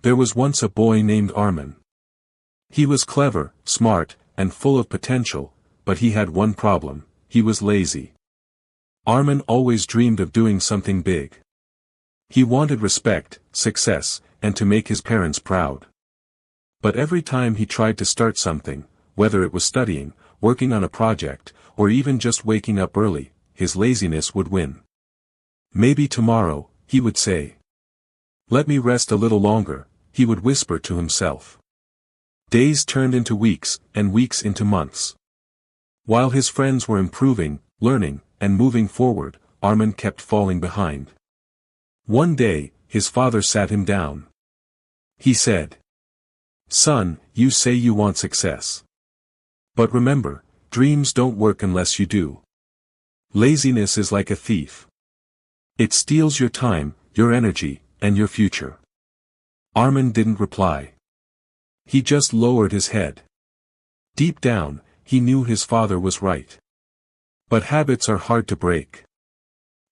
There was once a boy named Arman. He was clever, smart, and full of potential, but he had one problem: he was lazy. Arman always dreamed of doing something big. He wanted respect, success, and to make his parents proud. But every time he tried to start something, whether it was studying, working on a project, or even just waking up early, his laziness would win. "Maybe tomorrow," he would say. "Let me rest a little longer," he would whisper to himself. Days turned into weeks, and weeks into months. While his friends were improving, learning, and moving forward, Arman kept falling behind. One day, his father sat him down. He said, "Son, you say you want success. But remember, dreams don't work unless you do. Laziness is like a thief. It steals your time, your energy, and your future." Arman didn't reply. He just lowered his head. Deep down, he knew his father was right. But habits are hard to break.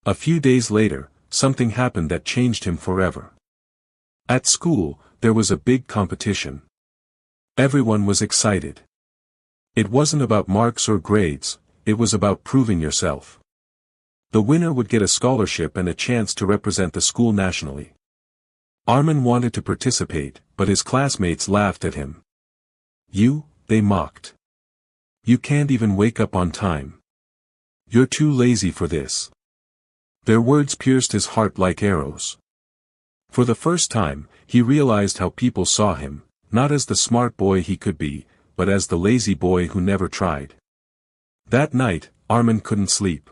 A few days later, something happened that changed him forever. At school, there was a big competition. Everyone was excited. It wasn't about marks or grades, it was about proving yourself. The winner would get a scholarship and a chance to represent the school nationally. Arman wanted to participate, but his classmates laughed at him. "You," they mocked. "You can't even wake up on time. You're too lazy for this." Their words pierced his heart like arrows. For the first time, he realized how people saw him, not as the smart boy he could be, but as the lazy boy who never tried. That night, Arman couldn't sleep.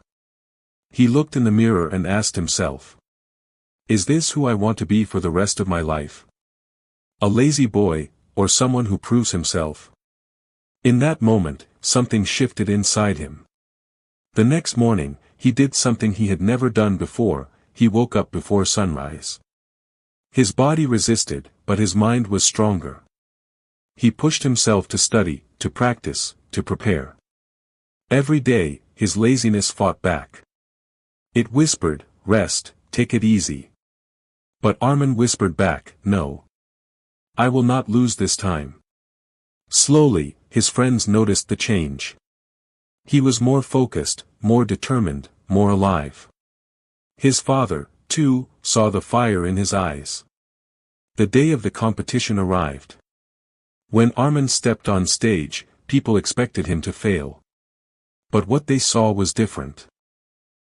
He looked in the mirror and asked himself, "Is this who I want to be for the rest of my life? A lazy boy, or someone who proves himself?" In that moment, something shifted inside him. The next morning, he did something he had never done before: he woke up before sunrise. His body resisted, but his mind was stronger. He pushed himself to study, to practice, to prepare. Every day, his laziness fought back. It whispered, "Rest, take it easy." But Arman whispered back, "No. I will not lose this time." Slowly, his friends noticed the change. He was more focused, more determined, more alive. His father, too, saw the fire in his eyes. The day of the competition arrived. When Arman stepped on stage, people expected him to fail. But what they saw was different.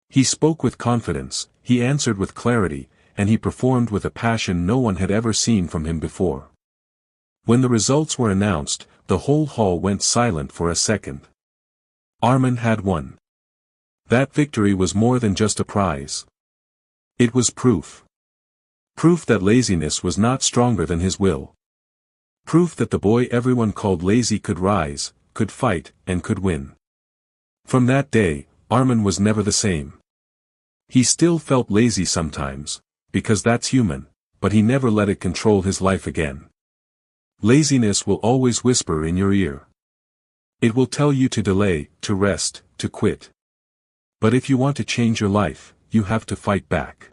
He spoke with confidence, he answered with clarity, and he performed with a passion no one had ever seen from him before. When the results were announced, the whole hall went silent for a second. Arman had won. That victory was more than just a prize. It was proof. Proof that laziness was not stronger than his will. Proof that the boy everyone called lazy could rise, could fight, and could win. From that day, Arman was never the same. He still felt lazy sometimes, because that's human, but he never let it control his life again. Laziness will always whisper in your ear. It will tell you to delay, to rest, to quit. But if you want to change your life, you have to fight back.